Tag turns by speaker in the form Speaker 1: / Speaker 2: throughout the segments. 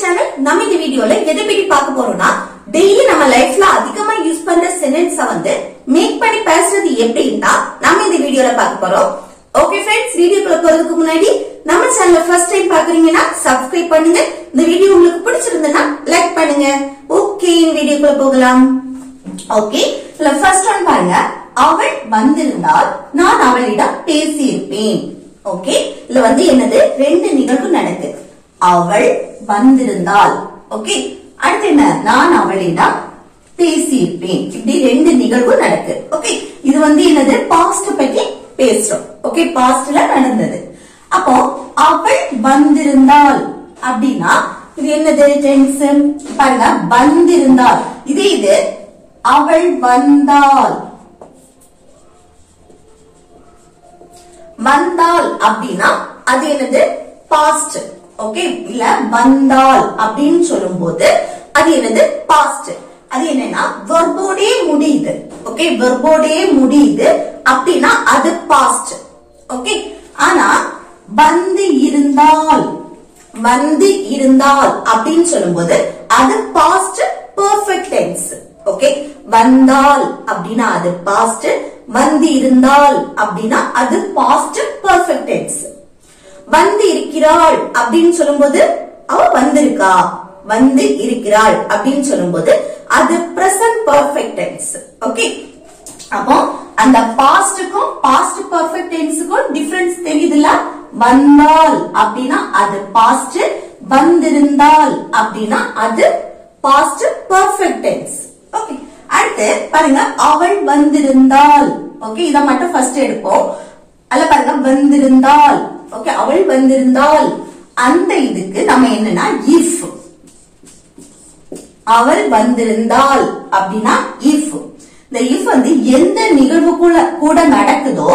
Speaker 1: channel. நம்ம இந்த வீடியோல எதை பத்தி பார்க்க போறோம்னா டெய்லி நம்ம லைஃப்ல அதிகமா யூஸ் பண்ற சென்டென்ஸ வந்து மேக் பண்ணி பேசுறது எப்படின்னா நம்ம இந்த வீடியோல பார்க்க போறோம். ஓகே फ्रेंड्स, வீடியோக்குள்ள போறதுக்கு முன்னாடி நம்ம சேனலை ஃபர்ஸ்ட் டைம் பாக்குறீங்கன்னா சப்ஸ்கிரைப் பண்ணுங்க. இந்த வீடியோ உங்களுக்கு பிடிச்சிருந்தா லைக் பண்ணுங்க. ஓகே, வீடியோக்குள்ள போகலாம். ஓகே, இதுல ஃபர்ஸ்ட் ஒன் பாருங்க. அவள் வந்திருந்தால் நான் அவளிடம் பேசியிருப்பேன். ஓகே, இதுல வந்து என்னது ரெண்டு நிகழ்வு நடக்குது. அவள் வந்திருந்தால், ஓகே, அடுத்து என்ன, நான் அவளிடம் பேசியிருப்பேன். இப்படி ரெண்டு நிகழ்வு நடக்குது. ஓகே, இது வந்து என்னது பாஸ்ட் பத்தி பேசுறோம். ஓகே, பாஸ்ட்ல நடந்தது. அப்போ அவள் வந்திருந்தால் அப்படின்னா இது என்னது டென்ஸ் பாருங்க. வந்திருந்தால் இது அவள் வந்தால். வந்தால் அப்படின்னா அது என்னது பாஸ்ட். ஓகே, இல்ல வந்தால் அப்படின்னு சொல்லும் போது அது என்னது பாஸ்ட். அது என்னன்னா வெர்போடே முடியுது. ஓகே, வெர்போடே முடியுது அப்படின்னா அது பாஸ்ட். ஓகே, ஆனா வந்து இருந்தால் அப்படின்னு சொல்லும் போது அது பாஸ்ட் பெர்ஃபெக்ட் டென்ஸ். ஓகே, வந்தால் அப்படின்னா அது பாஸ்ட், வந்து இருந்தால் அப்படின்னா அது பாஸ்ட் பெர்ஃபெக்ட் டென்ஸ். வந்து இருக்கிறாள் அப்படின்னு சொல்லும்போது அவ வந்திருக்கா, வந்து இருக்கிறாள் அப்படின்னு சொல்லும்போது அது பிரசன்ட் பெர்ஃபெக்ட் டென்ஸ். ஓகே, அப்போ அந்த பாஸ்டுக்கும் பாஸ்ட் பெர்ஃபெக்ட் டென்ஸுக்கும் டிஃபரன்ஸ் தெரியுதுல. வந்தால் அப்படின்னா அது பாஸ்ட், வந்திருந்தால் அப்படின்னா அது பாஸ்ட் பெர்ஃபெக்ட் டென்ஸ். ஓகே, அடுத்து பாருங்க அவள் வந்திருந்தால். ஓகே, இத மட்டும் ஃபர்ஸ்ட் எடுப்போம். அல்ல பாருங்க வந்திருந்தால். ஓகே, அவள் வந்திருந்தால் அந்த இதுக்கு நம்ம என்னன்னா இஃப். அவள் வந்திருந்தால் அப்படின்னா இஃப். இந்த இஃப் வந்து எந்த நிகழ்வு கூட நடக்குதோ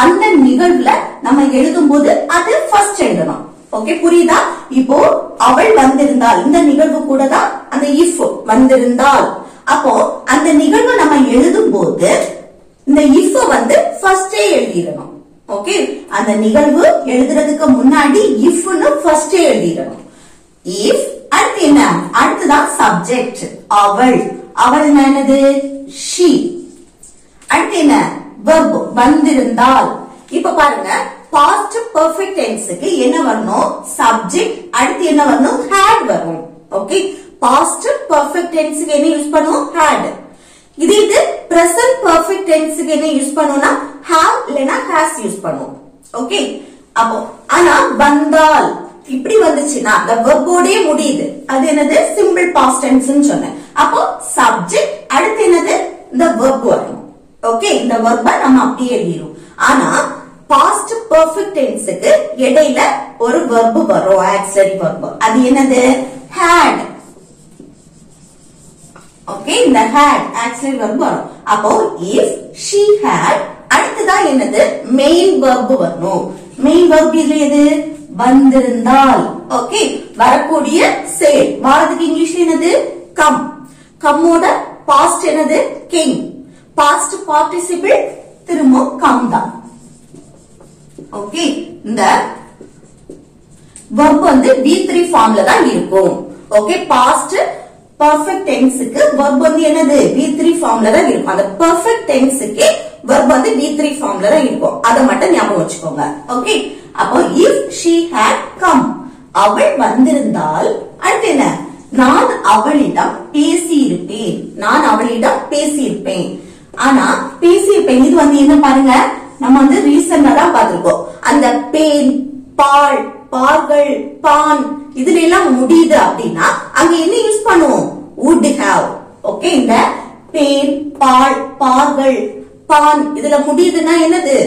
Speaker 1: அந்த நிகழ்வுல நம்ம எழுதும் போது அது ஃபர்ஸ்ட் எழுதணும். ஓகே, புரியுதா? இப்போ அவள் வந்திருந்தால் இந்த நிகழ்வு கூட தான் அந்த இஃப் வந்திருந்தால். அப்போ அந்த நிகழ்வு நம்ம எழுதும் போது இந்த இஃப் வந்து ஃபர்ஸ்டே எழுதிடணும். ஓகே, அந்த நிகழ்வு எழுதுறதுக்கு முன்னாடி இஃப்னு ஃபர்ஸ்டே எழுதிடணும். இஃப் அடுத்து என்ன, அடுத்துதான் சப்ஜெக்ட் அவள். அவள் என்னது she. அடுத்து என்ன verb வந்திருந்தால். இப்ப பாருங்க past perfect tenseக்கு என்ன வரணும், சப்ஜெக்ட். அடுத்து என்ன வரணும், had வரும். ஓகே, past perfect tenseக்கு என்ன யூஸ் பண்ணுவோம், had. இது present perfect tenseக்கு என்ன யூஸ் பண்ணுவோம்னா have இல்லனா has யூஸ் பண்ணுவோம். ஓகே, அப்போ ஆனா வந்தால் இப்படி வந்துச்சுன்னா the verb-ஓடே முடியுது. அது என்னது simple past tense ன்னு சொன்னேன். அப்போ சப்ஜெக்ட் அடுத்து என்னது இந்த verb வரும். ஓகே, இந்த verb நம்ம அப்படியே எழுதிரோம். ஆனா past perfect tenseக்கு இடையில ஒரு verb வரும், auxiliary verb. அது என்னது had. ஓகே, இந்த had auxiliary verb வரும். அப்போ if she had அடுத்துதான் என்னது main verb வரணும். main verb இதுல எது வந்திருந்தால். ஓகே, வரக்கூடிய செயல். வரதுக்கு இங்கிலீஷ்ல என்னது come. கம்மோட பாஸ்ட் என்னது came. பாஸ்ட் பார்ட்டிசிபிள் திரும்ப come தான். ஓகே, இந்த verb வந்து V3 ஃபார்ம்ல தான் இருக்கும். ஓகே, பாஸ்ட் பெர்ஃபெக்ட் டென்ஸ்க்கு verb வந்து என்னது V3 ஃபார்ம்ல தான் இருக்கும். அந்த பெர்ஃபெக்ட் டென்ஸ்க்கு verb வந்து V3 ஃபார்ம்ல தான் இருக்கும். அத மட்டும் ஞாபகம் வச்சுக்கோங்க. ஓகே, அப்போ if she had come அவள் வந்திருந்தால் அடுத்து என்ன, நான் அவளிடம் பேசியிருப்பேன். நான் அவளிடம் பேசியிருப்பேன். ஆனா பேசியிருப்பேன் இது வந்து என்ன பாருங்க, நம்ம வந்து ரீசன்ல தான் பார்த்திருக்கோம். அந்த பேன், பால், பார்கள், பான் இதுல எல்லாம் முடியுது அப்படின்னா அங்க என்ன யூஸ் பண்ணுவோம், would have. ஓகே, இந்த பேன், பால், பார்கள், பான் இதுல முடியுதுன்னா என்னது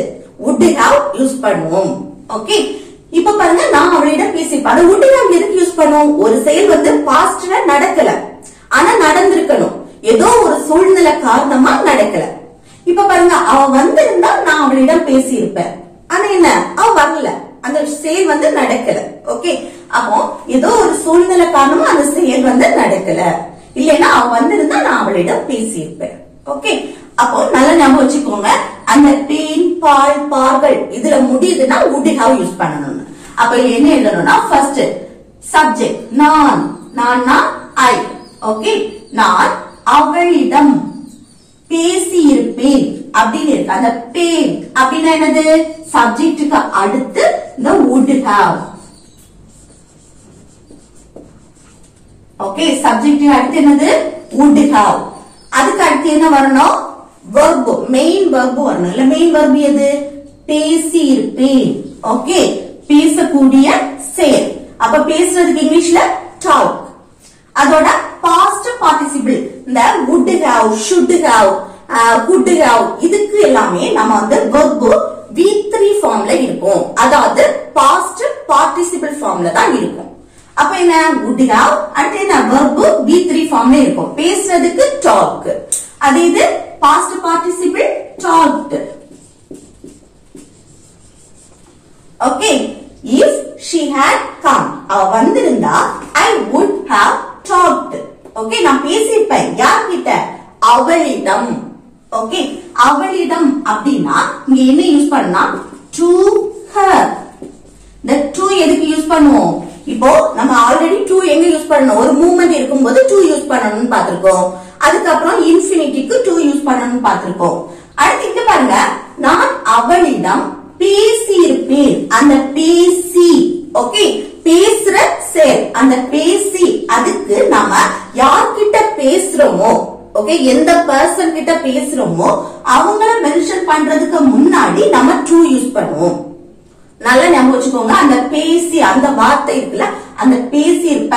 Speaker 1: would have யூஸ் பண்ணுவோம். ஓகே, இப்ப பாருங்க நான் அவளிடம் பேசியிருப்பேன். would have எதுக்கு யூஸ் பண்ணுவோம், ஒரு செயல் வந்து பாஸ்ட்ல நடக்கல ஆனா நடந்திருக்கணும், ஏதோ ஒரு சூழ்நிலை காரணமா நடக்கல. இப்ப பாருங்க அவ வந்திருந்தா நான் அவளிடம் பேசியிருப்பேன். ஆனா என்ன, அவ வரல, அந்த செயல் வந்து நடக்கல. ஓகே, அப்போ ஏதோ ஒரு சூழ்நிலை காரணமா அந்த செயல் வந்து நடக்கல. இல்லைன்னா அவ வந்திருந்தா நான் அவளிடம் பேசியிருப்பேன். ஓகே, அப்போ நல்லா ஞாபகம் வச்சுக்கோங்க. அந்த பேன், பால், பார்கள் இதுல முடியுதுன்னா would have யூஸ் பண்ணணும். அப்ப என்ன எழுதணும்னா ஃபர்ஸ்ட் சப்ஜெக்ட் நான், நான்னா ஐ. ஓகே, நான் அவளிடம் பேசி இருப்பேன் அப்படின்னு இருக்கு. அந்த பேன் அப்படின்னா என்னது? சப்ஜெக்டுக்கு அடுத்து இந்த would have. ஓகே, சப்ஜெக்டுக்கு அடுத்து என்னது? would have. அதுக்கு அடுத்து என்ன வரணும்? verb, மெயின் verb வரணும். இல்ல மெயின் verb எது? பேசி இருப்பேன். ஓகே, பேசக்கூடிய செயல். அப்ப பேசுறதுக்கு இங்கிலீஷ்ல talk. அதோட past participle இந்த would have, should have, could have இதுக்கு எல்லாமே நம்ம வந்து verb V3 ஃபார்ம்ல இருக்கும். அதாவது past participle ஃபார்ம்ல தான் இருக்கும். அப்ப என்ன? would have அடுத்து என்ன? verb V3 ஃபார்ம்ல இருக்கும். பேசுறதுக்கு talk. அது இது past participle talked. Okay, if she had come, அவ வந்திருந்தா I would have talked. Okay, நான் பேசியிருப்பேன். யார்கிட்ட? அவளிடம். ஓகே, அவளிடம் அப்படின்னா இங்க என்ன யூஸ் பண்ணா? to her. இந்த to எதுக்கு யூஸ் பண்ணுவோம்? இப்போ நம்ம ஆல்ரெடி to எங்க யூஸ் பண்ணோம்? ஒரு மூவ்மெண்ட் இருக்கும்போது to யூஸ் பண்ணணும்னு பாத்திருக்கோம். அதுக்கப்புறம் இன்ஃபினிட்டிக்கு to யூஸ் பண்ணணும்னு பாத்திருக்கோம். அடுத்து இங்க பாருங்க, நான் அவளிடம் பேசி இருப்பேன். அந்த பேசி, ஓகே, பேசுற செயல். அந்த பேசி அதுக்கு நாம யார்கிட்ட பேசுறோமோ, ஓகே, எந்த பர்சன் கிட்ட பேசுறோமோ அவங்கள மென்ஷன் பண்றதுக்கு முன்னாடி நம்ம to யூஸ் பண்ணுவோம். நல்லா ஞாபகம் வச்சுக்கோங்க. அந்த பேசி, அந்த வார்த்தை இருக்குல்ல, அந்த பேசி இருப்ப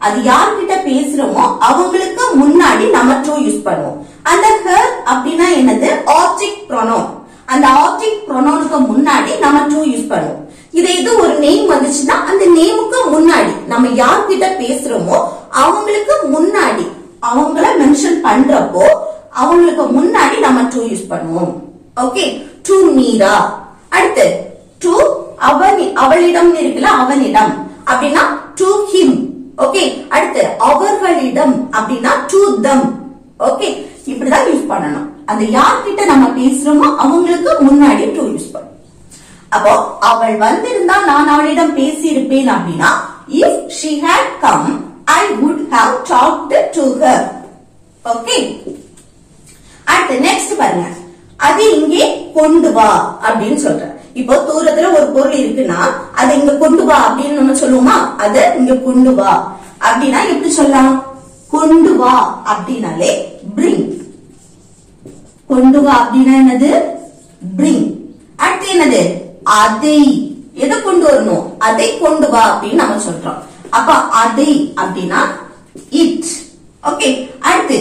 Speaker 1: அது யார்கிட்ட பேசுறோமோ அவங்களுக்கு முன்னாடி நம்ம to யூஸ் பண்ணுவோம். அந்த her அப்படின்னா என்னது? Object pronoun. அந்த ஆப்ஜெக்ட் ப்ரோனவுனுக்கு முன்னாடி நம்ம to யூஸ் பண்ணுவோம். இது ஒரு நேம் வந்துச்சுன்னா அந்த நேமுக்கு முன்னாடி நம்ம யார்கிட்ட பேசுறோமோ அவங்களுக்கு முன்னாடி அவங்கள மென்ஷன் பண்றப்போ அவங்களுக்கு முன்னாடி நம்ம to யூஸ் பண்ணுவோம். Okay, to Meera. அடுத்து to அவளிடம் இருக்குல்ல, அவனிடம் அப்படின்னா to him. ஓகே, அடுத்து அவர்களிடம் அப்படின்னா to them. ஓகே, இப்படிதான் யூஸ் பண்ணணும். அந்த யார்கிட்ட நம்ம பேசுறோமோ அவங்களுக்கு முன்னாடி to யூஸ் பண்ணும். அப்போ அவள் வந்திருந்தா நான் அவளிடம் பேசி இருப்பேன் அப்படின்னா if she had come I would have talked to her. Okay, அடுத்து நெக்ஸ்ட் பாருங்க, அது இங்கே கொண்டு வா அப்படின்னு சொல்ற. இப்போ தூரத்துல ஒரு பொருள் இருக்குன்னா அதை இங்க கொண்டு வா அப்படின்னு நம்ம சொல்லுவோமா? அத இங்க கொண்டு வா அப்படின்னா எப்படி சொல்லலாம்? கொண்டு வா அப்படின்னாலே bring. கொண்டு வா அப்படின்னா என்னது? bring. அடுத்து என்னது? அதை. எதை கொண்டு வரணும்? அதை கொண்டு வா அப்படின்னு நம்ம சொல்றோம். அப்ப அதை அப்படின்னா it. ஓகே, அடுத்து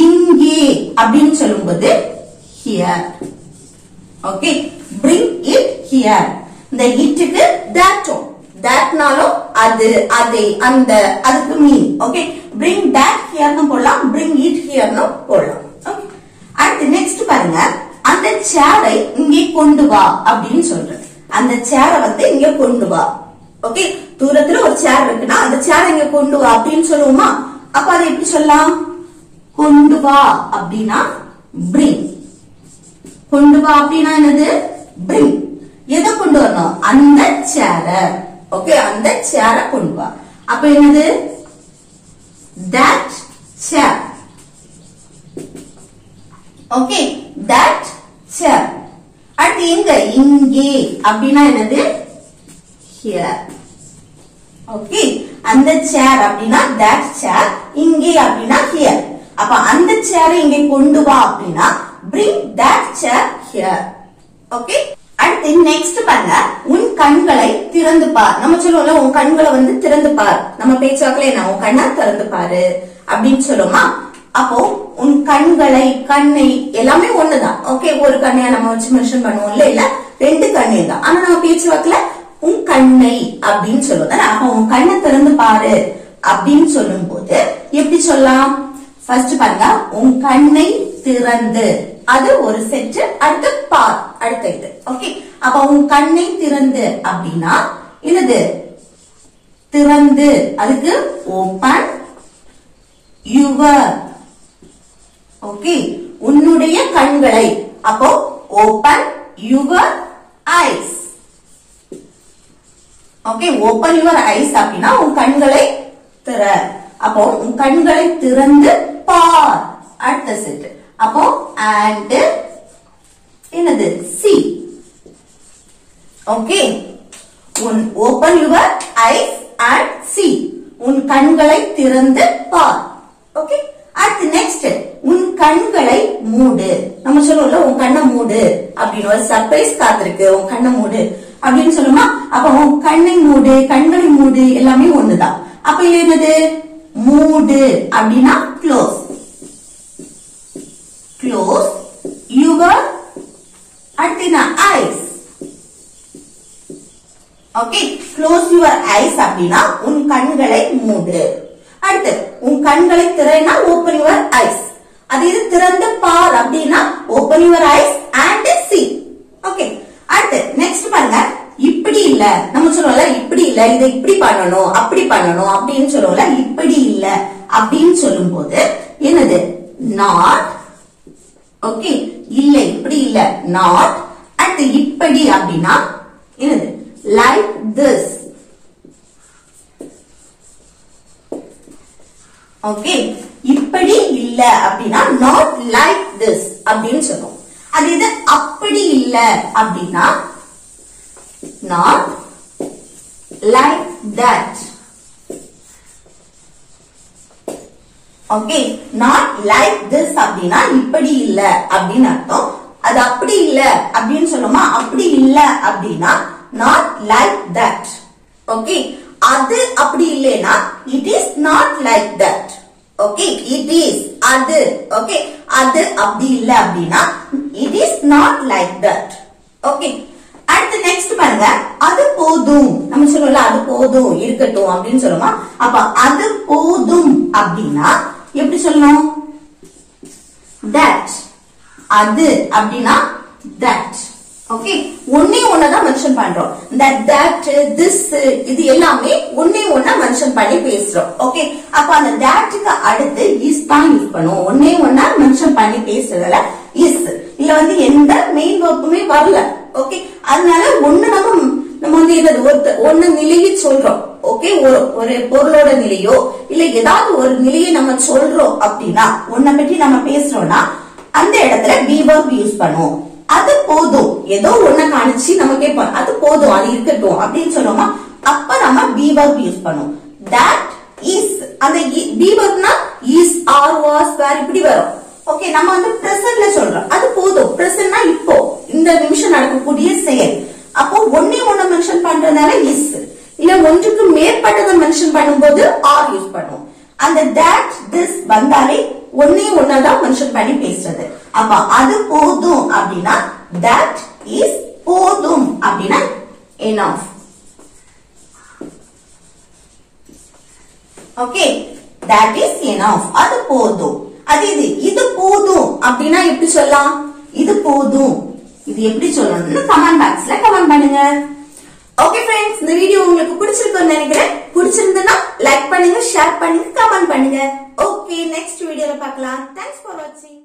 Speaker 1: இங்கே அப்படின்னு சொல்லும்போது here. Okay, bring it here. இந்த itக்கு thatும் thatனாலும் அது, அதை, அந்த, அதுக்கு மீன். ஓகே, bring that here னு போடலாம், bring it here னு போடலாம். ஓகே, அடுத்து நெக்ஸ்ட் பாருங்க, அந்த சேரை இங்கே கொண்டு வா அப்படின்னு சொல்றேன். அந்த சேரை வந்து இங்க கொண்டு வா. ஓகே, தூரத்துல ஒரு சேர் இருக்குன்னா அந்த சேரை இங்க கொண்டு வா அப்படின்னு சொல்லுவோமா? அப்ப அதை எப்படி சொல்லலாம்? கொண்டு வா அப்படின்னா bring. கொண்டு வா அப்படின்னா என்னது? bring. எதை கொண்டு வரணும்? அந்த சேரை. ஓகே, அந்த சேரை கொண்டு வா. அப்ப என்னது? that chair. Okay, that chair. அடுத்து எங்க? இங்கே அப்படின்னா என்னது? here. ஓகே, அந்த சேர் அப்படின்னா that chair, இங்கே அப்படின்னா here. அப்ப அந்த சேரை இங்கே கொண்டு வா அப்படின்னா bring that chair here. Okay, அடுத்து நெக்ஸ்ட் பாருங்க, உன் கண்களை திறந்து பார். நம்ம சொல்லுவோம்ல, உன் கண்களை வந்து திறந்து பார். நம்ம பேச்சாக்கல என்ன? உன் கண்ணை திறந்து பாரு அப்படின்னு சொல்லுவோமா? அப்போ உன் கண்களை, கண்ணை எல்லாமே ஒண்ணுதான். ஓகே, ஒரு கண்ணையா நம்ம வச்சு மென்ஷன் பண்ணுவோம்ல, இல்ல ரெண்டு கண்ணே தான். ஆனா நம்ம பேச்சு வாக்குல உன் கண்ணை அப்படின்னு சொல்லுவோம். அப்ப உன் கண்ணை திறந்து பாரு அப்படின்னு சொல்லும் போது எப்படி சொல்லலாம்? ஃபர்ஸ்ட் பாருங்க, உன் கண்ணை திறந்து, அது ஒரு செட். அடுத்து பார், அடுத்த இது. ஓகே, அப்ப உன் கண்ணை திறந்து அப்படின்னா என்னது? திறந்து, அதுக்கு ஓபன் யுவர். ஓகே, உன்னுடைய கண்களை. அப்போ open your eyes. Okay, open your eyes அப்படின்னா உன் கண்களை திற. அப்போ உன் கண்களை திறந்து பார். அடுத்த செட். அப்போ and என்னது see. Okay, open your eyes and see. உன் கண்களை திறந்து பார். ஓகே, அடுத்து நெக்ஸ்ட் உன் கண்களை மூடு. நம்ம சொல்லுவோம்ல உன் கண்ணை மூடு அப்படின்னு, ஒரு சர்ப்ரைஸ் காத்திருக்கு, உன் கண்ணை மூடு அப்படின்னு சொல்லுமா. அப்ப உன் கண்ணை மூடு, கண்களை மூடு எல்லாமே ஒண்ணுதான். அப்ப இது என்னது மூடு அப்படின்னா க்ளோஸ். க்ளோஸ் யுவர் அடுத்து eyes. Okay, close your eyes அப்படின்னா உன் கண்களை மூடு. அடுத்து உன் கண்களை திறனா ஓபன் யுவர் ஐஸ். அது இது திறந்து பார் அப்படின்னா open your eyes and see. Okay, அடுத்து நெக்ஸ்ட் பாருங்க. இப்படி இல்ல, நம்ம சொல்லுவோம்ல இப்படி இல்ல, இதை இப்படி பண்ணணும் அப்படி பண்ணணும் அப்படின்னு சொல்லுவோம்ல. இப்படி இல்ல அப்படின்னு சொல்லும் போது என்னது நாட். ஓகே, இல்ல இப்படி இல்ல நாட். அடுத்து இப்படி அப்படின்னா என்னது லைக் திஸ். ஓகே, இப்படி இல்ல அப்படின்னா நாட் லைக் திஸ் அப்படின்னு சொல்லுவோம். அது இது அப்படி இல்ல அப்படின்னா not like that. Okay, not like this அப்படின்னா இப்படி இல்ல அப்படின்னு அர்த்தம். அது அப்படி இல்ல அப்படின்னு சொல்லுமா. அப்படி இல்ல அப்படின்னா not like that. Okay, அது அப்படி இல்லைனா it is not like that. Okay, it is அது. Okay, அது அப்படி இல்ல அப்படின்னா it is not like that. Okay, அடுத்து நெக்ஸ்ட் பாருங்க. அது போதும், நம்ம சொல்லுவோம்ல அது போதும் இருக்கட்டும் அப்படின்னு சொல்லுமா. அப்ப அது போதும் அப்படின்னா எப்படி சொல்லணும் that. அது அப்படின்னா that. ஓகே, ஒன்னே ஒன்னதான் மென்ஷன் பண்றோம். that this இது எல்லாமே ஒன்னே ஒன்னா மென்ஷன் பண்ணி பேசுறோம். ஓகே, அப்ப அந்த thatக்கு அடுத்து is தான் யூஸ் பண்ணுவோம். ஒன்னே ஒன்னா மென்ஷன் பண்ணி பேசுறதுல is இல்ல வந்து எந்த மெயின் வெர்புமே வரல. ஓகே, அதனால ஒண்ணு நம்ம வந்து இது ஒண்ணு நிலையை சொல்றோம். ஓகே, ஒரு பொருளோட நிலையோ இல்ல ஏதாவது ஒரு நிலையை நம்ம சொல்றோம் அப்படின்னா ஒன்ன பற்றி நம்ம பேசுறோம்னா அந்த இடத்துல be verb யூஸ் பண்ணுவோம். அது போதும், ஏதோ ஒண்ண காணிச்சு நம்ம கேட்போம் அது போதும் அது இருக்கட்டும் அப்படின்னு சொல்லுவோமா. அப்ப நம்ம be verb யூஸ் பண்ணுவோம். that is அந்த be verbனா is or was were இப்படி வரும். ஓகே, நம்ம வந்து பிரசன்ட்ல சொல்றோம் அது போதும். பிரசன்ட்னா இப்போ இந்த நிமிஷம் நடக்கக்கூடிய செயல். அப்போ ஒன்னே ஒண்ணு மென்ஷன் பண்றதுனால is, இல்ல ஒன்றுக்கு மேற்பட்டதை மென்ஷன் பண்ணும்போது are யூஸ் பண்ணுவோம். அந்த that this வந்தாலே ஒன்னே ஒன்னதான் மென்ஷன் பண்ணி பேசுறது. அப்ப அது போதும் அப்படின்னா that is போதும் அப்படின்னா enough. Okay, that is enough. அது போதும். அது இது போதும் அப்படின்னா எப்படி சொல்லலாம். இது போதும் இது எப்படி சொல்லணும்னு கமெண்ட் பாக்ஸ்ல கமெண்ட் பண்ணுங்க. ஓகே फ्रेंड्स, இந்த வீடியோ உங்களுக்கு பிடிச்சிருக்கும்னு நினைக்கிறேன். பிடிச்சிருந்தா லைக் பண்ணுங்க, ஷேர் பண்ணுங்க, கமெண்ட் பண்ணுங்க. ஓகே, நெக்ஸ்ட் வீடியோல பார்க்கலாம். Thanks for watching.